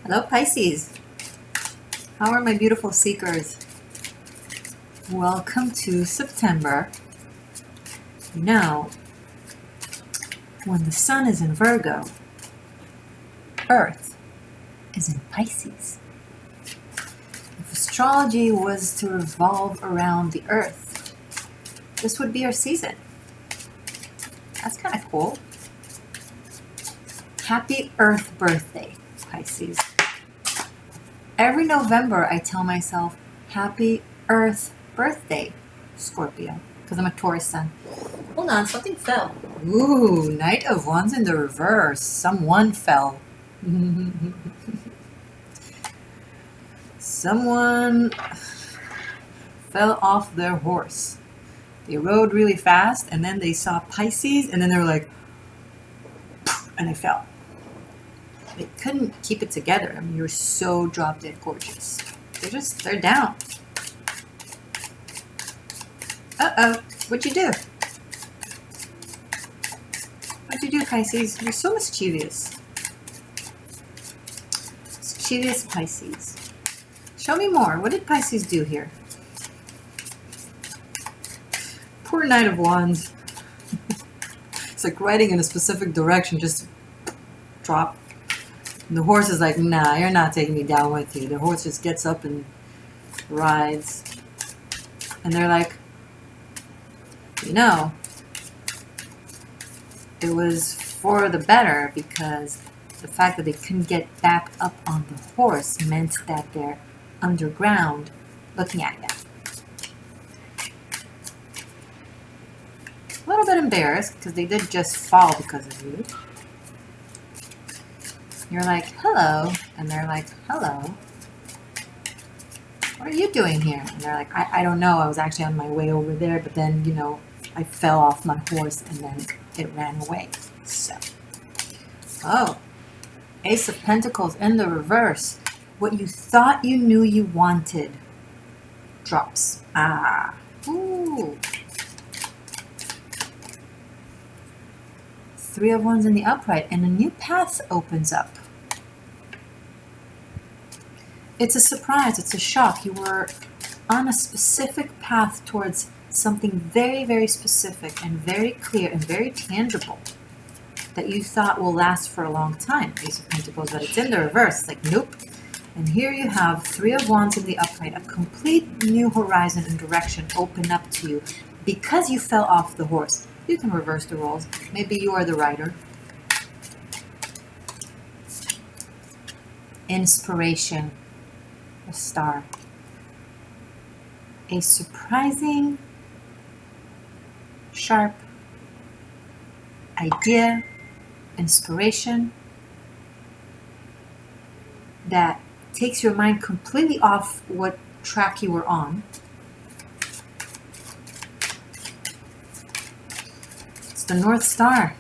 Hello, Pisces. How are my beautiful seekers? Welcome to September. You know, when the sun is in Virgo, Earth is in Pisces. If astrology was to revolve around the Earth, this would be our season. That's kind of cool. Happy Earth birthday, Pisces. Every November, I tell myself, happy Earth birthday, Scorpio, because I'm a Taurus sun. Hold on, something fell. Ooh, Knight of Wands in the reverse. Someone fell. Someone fell off their horse. They rode really fast, and then they saw Pisces, and then they were like, and they fell. They couldn't keep it together. I mean, you're so drop dead gorgeous. They're down. Uh-oh, what'd you do? What'd you do, Pisces? You're so mischievous. Mischievous Pisces. Show me more. What did Pisces do here? Poor Knight of Wands. It's like riding in a specific direction, just drop. And the horse is like, nah, you're not taking me down with you. The horse just gets up and rides. And they're like, you know, it was for the better, because the fact that they couldn't get back up on the horse meant that they're underground looking at you. A little bit embarrassed because they did just fall because of you. You're like, hello, and they're like, hello. What are you doing here? And they're like, I don't know. I was actually on my way over there, but then, you know, I fell off my horse and then it ran away. So, oh, Ace of Pentacles in the reverse. What you thought you knew you wanted drops. Ah, ooh. Three of Wands in the upright, and a new path opens up. It's a surprise, it's a shock. You were on a specific path towards something very, very specific and very clear and very tangible that you thought will last for a long time. Ace of Pentacles, but it's in the reverse. It's like, nope. And here you have Three of Wands in the upright, a complete new horizon and direction open up to you because you fell off the horse. You can reverse the roles. Maybe you are the rider. Inspiration. A star. A surprising, sharp idea, inspiration that takes your mind completely off what track you were on. It's the North Star.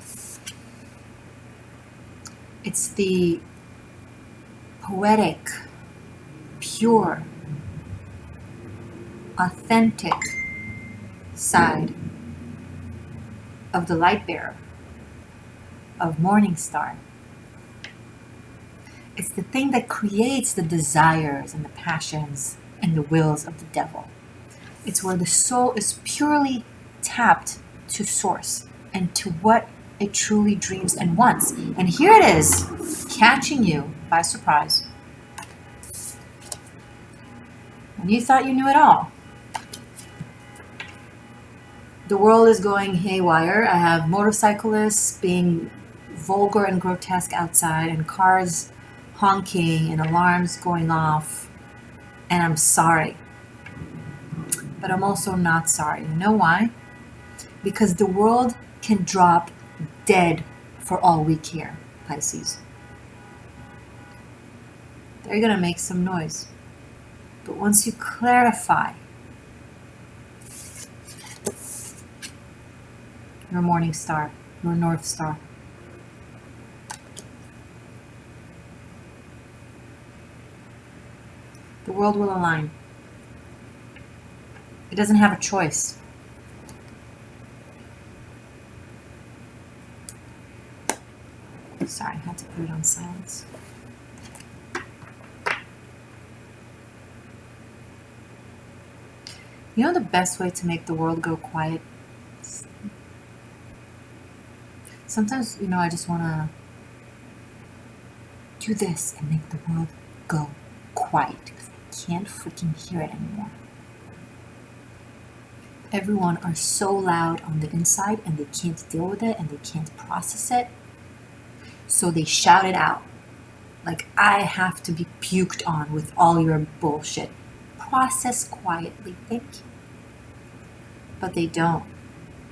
It's the poetic, pure, authentic side of the light bearer, of Morning Star. It's the thing that creates the desires and the passions and the wills of the devil. It's where the soul is purely tapped to source and to what it truly dreams and wants. And here it is, catching you by surprise. And you thought you knew it all. The world is going haywire. I have motorcyclists being vulgar and grotesque outside, and cars honking and alarms going off. And I'm sorry. But I'm also not sorry. You know why? Because the world can drop dead for all we care, Pisces. They're going to make some noise. But once you clarify your Morning Star, your North Star, the world will align. It doesn't have a choice. Sorry, I had to put it on silence. You know the best way to make the world go quiet? Sometimes, I just want to do this and make the world go quiet because I can't freaking hear it anymore. Everyone are so loud on the inside and they can't deal with it and they can't process it. So they shout it out. Like, I have to be puked on with all your bullshit. Process quietly, thank you. But they don't.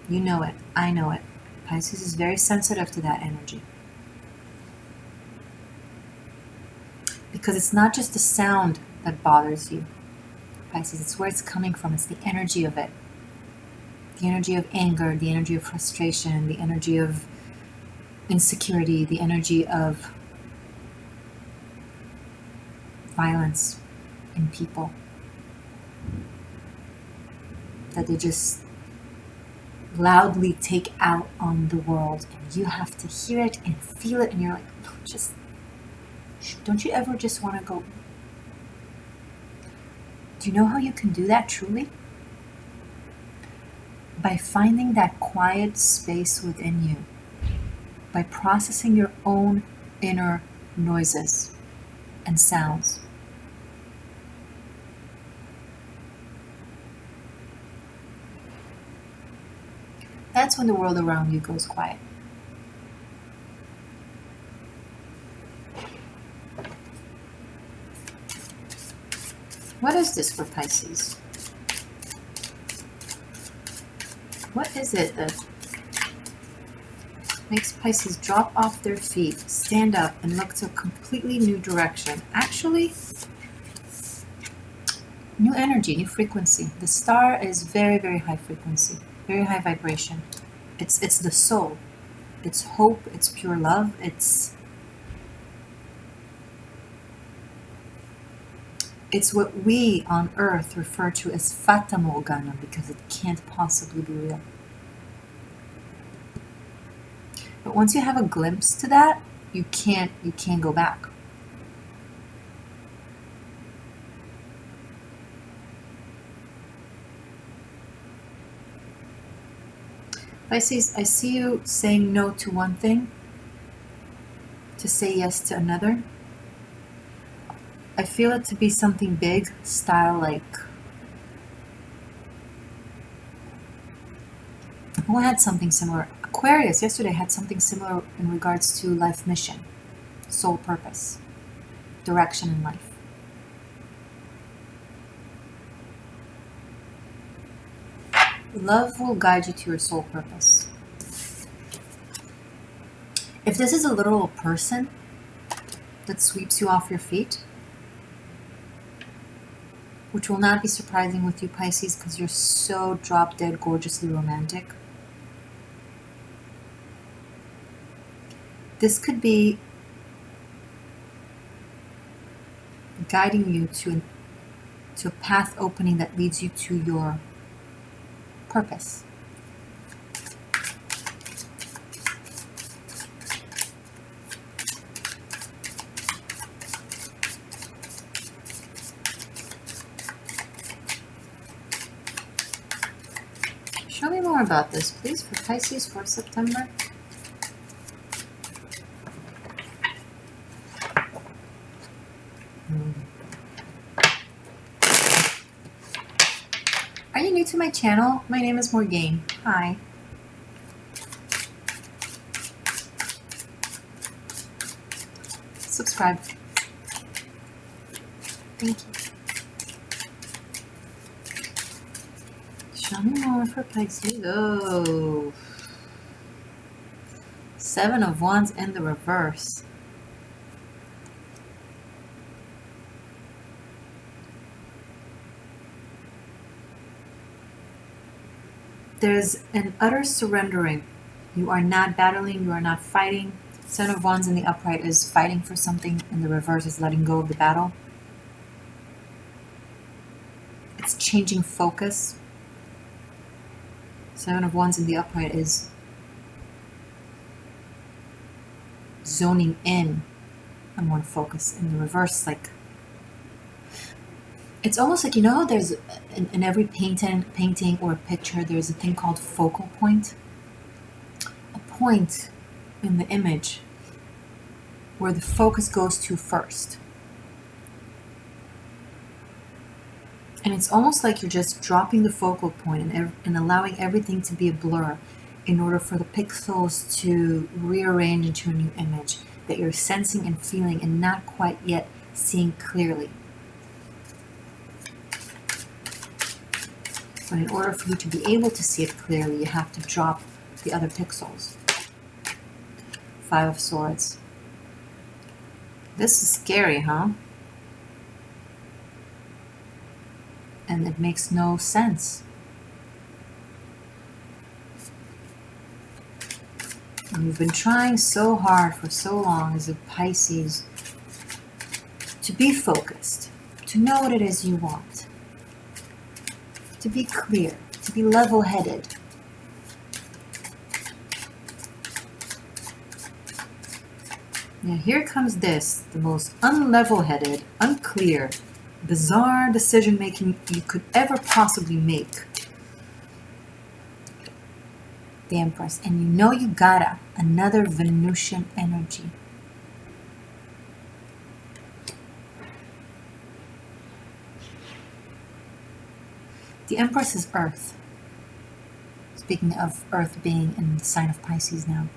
You know it. I know it. Pisces is very sensitive to that energy. Because it's not just the sound that bothers you, Pisces. It's where it's coming from. It's the energy of it. The energy of anger, the energy of frustration, the energy of insecurity, the energy of violence in people. That they just loudly take out on the world, and you have to hear it and feel it, and you're like, no, just, don't you ever just want to go? Do you know how you can do that truly? By finding that quiet space within you, by processing your own inner noises and sounds. That's when the world around you goes quiet. What is this for Pisces? What is it that makes Pisces drop off their feet, stand up, and look to a completely new direction? Actually, new energy, new frequency. The star is very, very high frequency, very high vibration. It's the soul. It's hope. It's pure love. It's what we on Earth refer to as Fata Morgana, because it can't possibly be real. But once you have a glimpse to that, you can't go back. Pisces, I see you saying no to one thing to say yes to another. I feel it to be something big, style like, who had something similar? Aquarius yesterday had something similar in regards to life mission, soul purpose, direction in life. Love will guide you to your soul purpose. If this is a literal person that sweeps you off your feet, which will not be surprising with you, Pisces, because you're so drop-dead gorgeously romantic. This could be guiding you to a path opening that leads you to your purpose. Show me more about this, please, for Pisces for September. Are you new to my channel? My name is Morgane. Hi. Subscribe. Thank you. Show me more for Pisces. Oh. 7 of Wands in the reverse. There's an utter surrendering. You are not battling. You are not fighting. 7 of Wands in the upright is fighting for something. In the reverse is letting go of the battle. It's changing focus. 7 of Wands in the upright is zoning in on one focus. In the reverse, like It's almost like, you know, there's in every painting or picture, there's a thing called focal point. A point in the image where the focus goes to first. And it's almost like you're just dropping the focal point and allowing everything to be a blur in order for the pixels to rearrange into a new image that you're sensing and feeling and not quite yet seeing clearly. But in order for you to be able to see it clearly, you have to drop the other pixels. Five of Swords. This is scary, huh? And it makes no sense. And you've been trying so hard for so long as a Pisces to be focused, to know what it is you want, to be clear, to be level-headed. Now here comes this, the most unlevel-headed, unclear, bizarre decision-making you could ever possibly make. The Empress. And you know you gotta. Another Venusian energy. The Empress is Earth. Speaking of Earth being in the sign of Pisces now.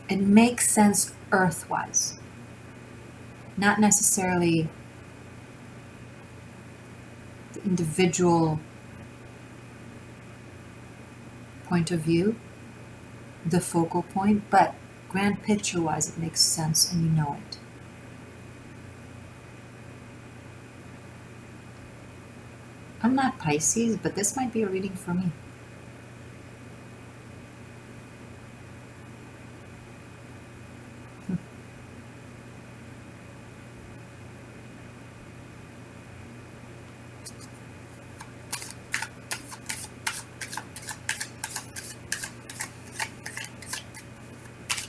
It makes sense Earth-wise. Not necessarily the individual point of view, the focal point, but grand picture-wise it makes sense and you know it. I'm not Pisces, but this might be a reading for me.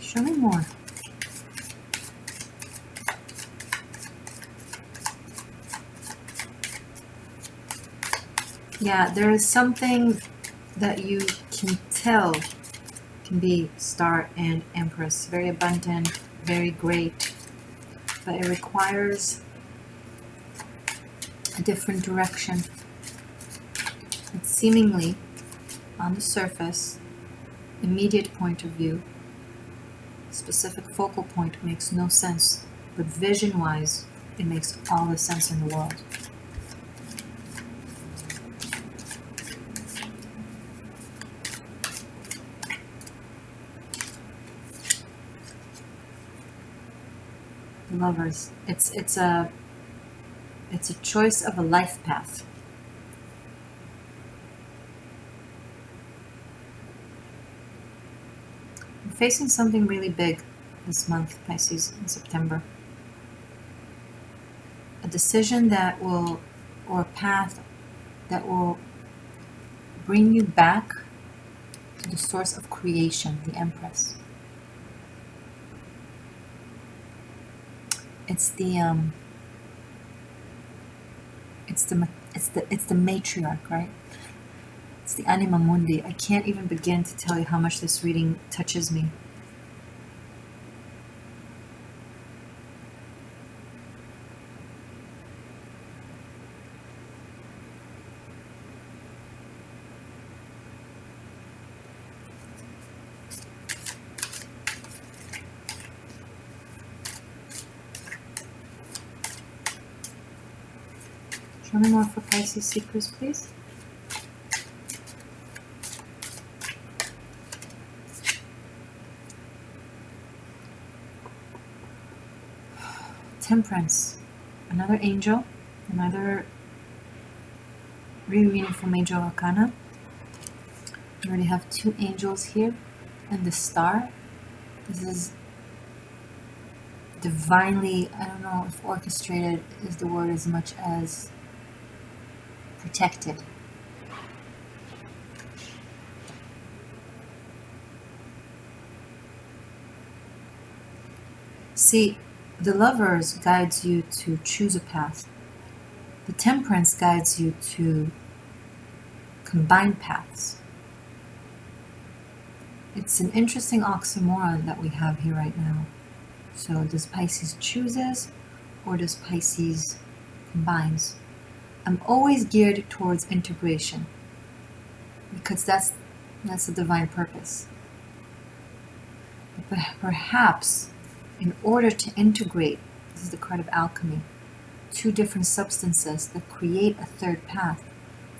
Show me more. Yeah, there is something that you can tell can be Star and Empress. Very abundant, very great, but it requires a different direction. It's seemingly, on the surface, immediate point of view, specific focal point makes no sense, but vision-wise, it makes all the sense in the world. Lovers. It's a choice of a life path. I'm facing something really big this month, Pisces, in September. A decision that will, or a path that will bring you back to the source of creation, the Empress. It's the matriarch, right? It's the anima mundi. I can't even begin to tell you how much this reading touches me. Show me more for Pisces seekers, please. Temperance, another angel, another really meaningful major arcana. We already have two angels here, and the star. This is divinely, I don't know if orchestrated is the word as much as protected. See, the Lovers guides you to choose a path. The Temperance guides you to combine paths. It's an interesting oxymoron that we have here right now. So does Pisces chooses or does Pisces combines? I'm always geared towards integration because that's the divine purpose. But perhaps in order to integrate, this is the card of alchemy, two different substances that create a third path,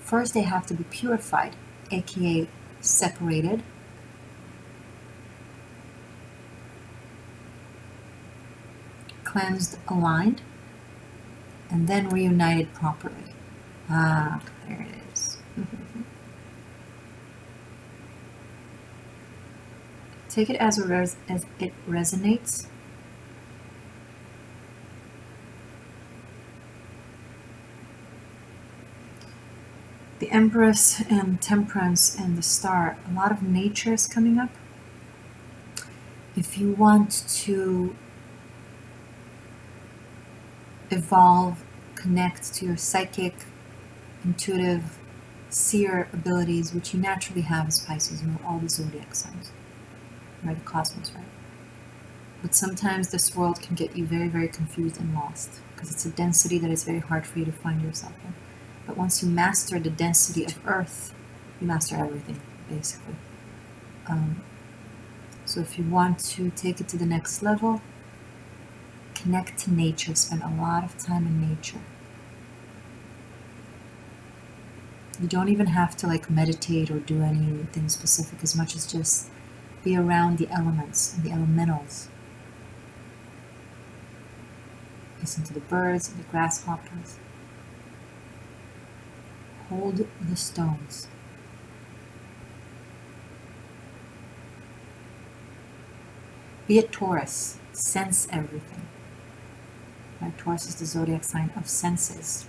first they have to be purified, aka separated, cleansed, aligned, and then reunited properly. Ah, there it is. Take it as it resonates. The Empress and Temperance and the Star, a lot of nature is coming up. If you want to evolve, connect to your psychic, intuitive, seer abilities, which you naturally have as Pisces, you know all the zodiac signs, right? The cosmos, right? But sometimes this world can get you very, very confused and lost because it's a density that is very hard for you to find yourself in. But once you master the density of Earth, you master everything, basically. So if you want to take it to the next level, connect to nature, spend a lot of time in nature. You don't even have to like meditate or do anything specific as much as just be around the elements and the elementals. Listen to the birds and the grasshoppers. Hold the stones. Be a Taurus. Sense everything. Right? Taurus is the zodiac sign of senses.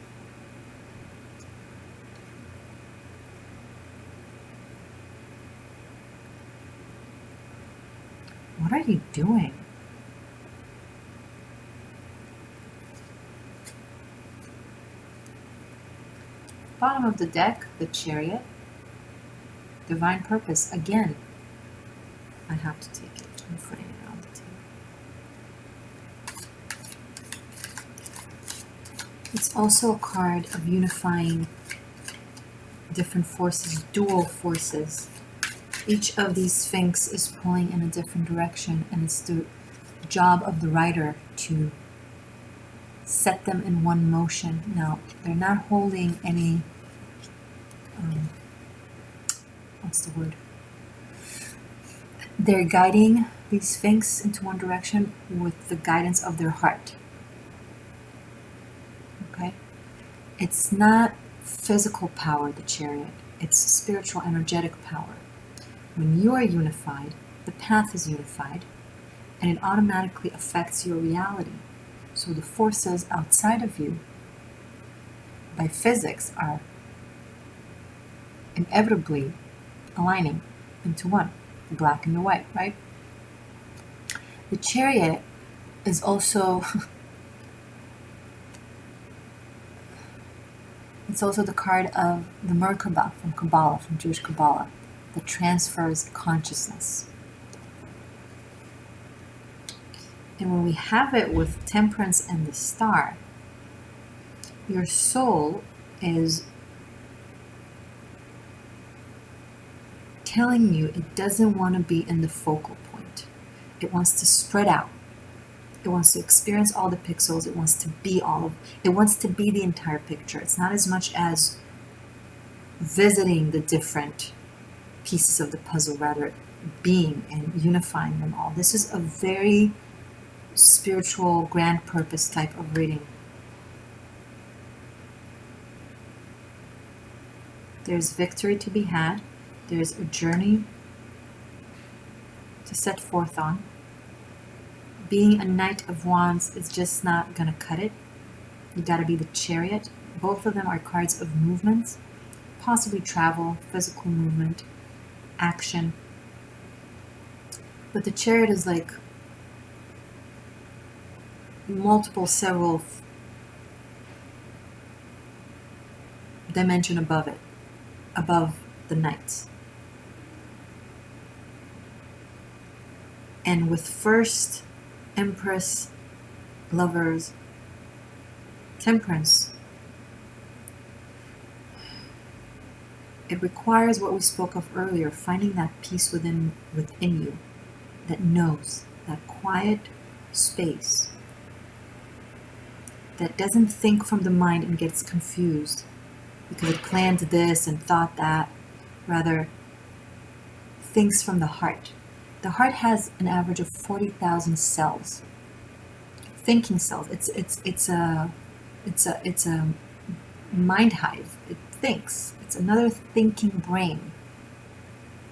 What are you doing? Bottom of the deck, the Chariot. Divine purpose. Again, I have to take it. I'm putting it on the table. It's also a card of unifying different forces, dual forces. Each of these Sphinx is pulling in a different direction, and it's the job of the writer to set them in one motion. Now, they're not holding any, what's the word? They're guiding these Sphinx into one direction with the guidance of their heart. Okay? It's not physical power, the Chariot. It's spiritual, energetic power. When you are unified, the path is unified, and it automatically affects your reality. So the forces outside of you, by physics, are inevitably aligning into one, the black and the white, right? The Chariot is also it's also the card of the Merkaba from Kabbalah, from Jewish Kabbalah, that transfers consciousness. And when we have it with Temperance and the Star, your soul is telling you it doesn't want to be in the focal point. It wants to spread out. It wants to experience all the pixels. It wants to be it wants to be the entire picture. It's not as much as visiting the different pieces of the puzzle, rather being and unifying them all. This is a very spiritual, grand purpose type of reading. There's victory to be had. There's a journey to set forth on. Being a Knight of Wands is just not going to cut it. You got to be the Chariot. Both of them are cards of movement, possibly travel, physical movement, action. But the Chariot is like several dimension above it, above the knights. And with first Empress, Lovers, Temperance, it requires what we spoke of earlier, finding that peace within you, that knows, that quiet space, that doesn't think from the mind and gets confused because it planned this and thought that, rather thinks from the heart. The heart has an average of 40,000 cells, thinking cells. It's a mind hive. It thinks. It's another thinking brain,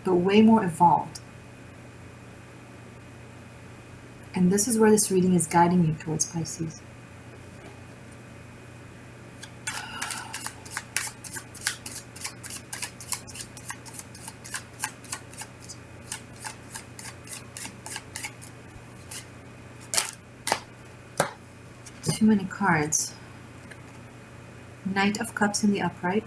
but way more evolved. And this is where this reading is guiding you towards, Pisces. Too many cards. Knight of Cups in the upright.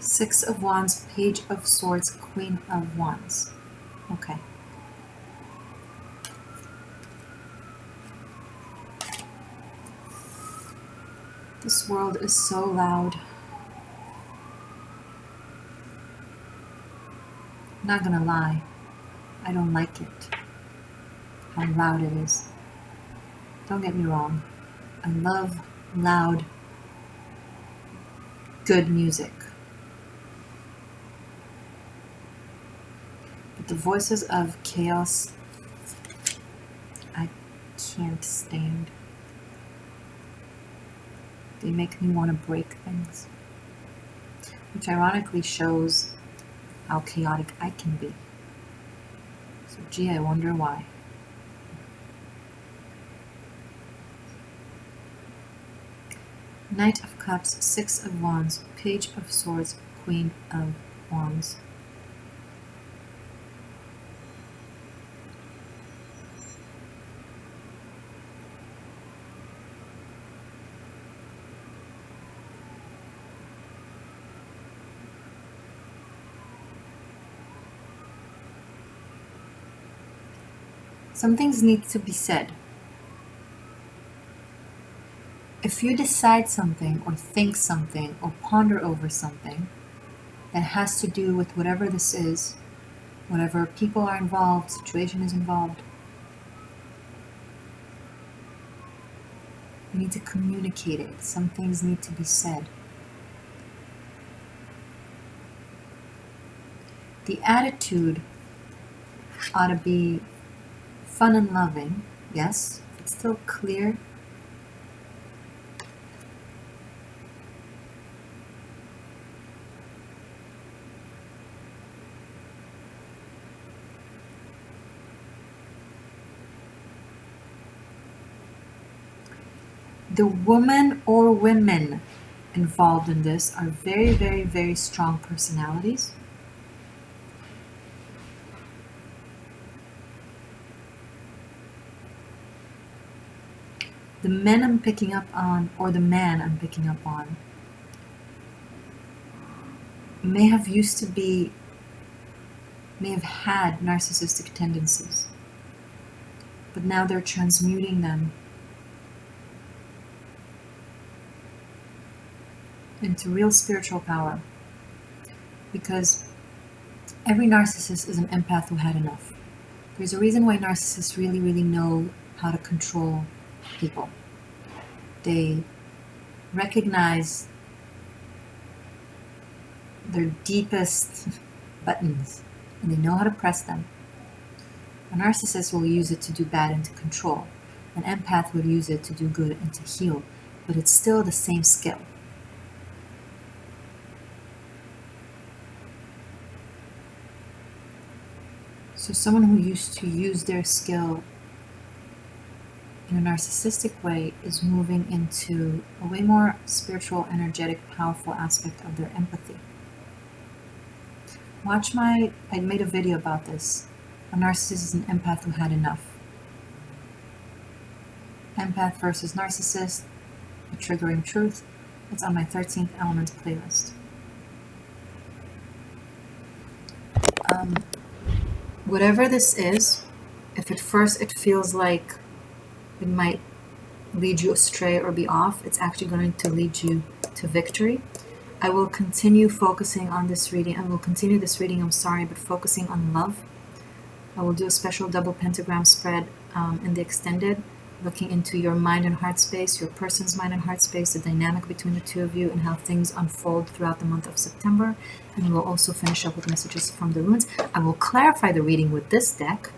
Six of Wands, Page of Swords, Queen of Wands. Okay. This world is so loud. Not gonna lie, I don't like it. How loud it is. Don't get me wrong. I love loud, good music. But the voices of chaos, I can't stand. They make me want to break things. Which ironically shows how chaotic I can be. So gee, I wonder why. Knight of Cups, Six of Wands, Page of Swords, Queen of Wands. Some things need to be said. If you decide something or think something or ponder over something that has to do with whatever this is, whatever people are involved, situation is involved, you need to communicate it. Some things need to be said. The attitude ought to be fun and loving, yes, it's still clear. The woman or women involved in this are very, very, very strong personalities. The men I'm picking up on, or the man I'm picking up on, may have had narcissistic tendencies, but now they're transmuting them into real spiritual power, because every narcissist is an empath who had enough. There's a reason why narcissists really, really know how to control people. They recognize their deepest buttons and they know how to press them. A narcissist will use it to do bad and to control. An empath will use it to do good and to heal, but it's still the same skill. So someone who used to use their skill in a narcissistic way is moving into a way more spiritual, energetic, powerful aspect of their empathy. I made a video about this. A narcissist is an empath who had enough. Empath versus narcissist, a triggering truth. It's on my 13th Elements playlist. Whatever this is, if at first it feels like it might lead you astray or be off, it's actually going to lead you to victory. I will continue focusing on this reading. I will continue this reading, but focusing on love. I will do a special double pentagram spread in the extended, looking into your mind and heart space, your person's mind and heart space, the dynamic between the two of you, and how things unfold throughout the month of September. And we'll also finish up with messages from the runes. I will clarify the reading with this deck,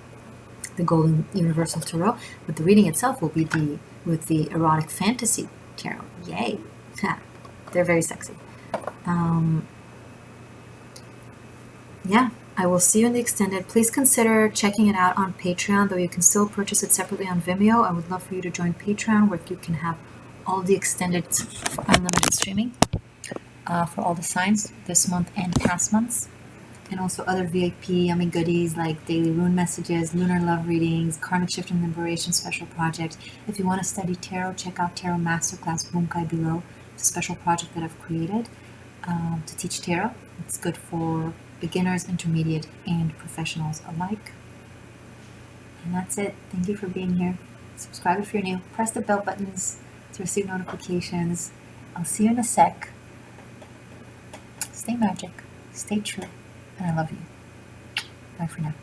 the Golden Universal Tarot, but the reading itself will be with the Erotic Fantasy Tarot. Yay! They're very sexy. Yeah, I will see you in the extended. Please consider checking it out on Patreon, though you can still purchase it separately on Vimeo. I would love for you to join Patreon, where you can have all the extended for unlimited streaming for all the signs this month and past months. And also other VIP yummy goodies like daily rune messages, lunar love readings, karmic shift and liberation special projects. If you want to study tarot, check out Tarot Masterclass Bunkai below. It's a special project that I've created to teach tarot. It's good for beginners, intermediate, and professionals alike. And that's it. Thank you for being here. Subscribe if you're new. Press the bell buttons to receive notifications. I'll see you in a sec. Stay magic. Stay true. And I love you. Bye for now.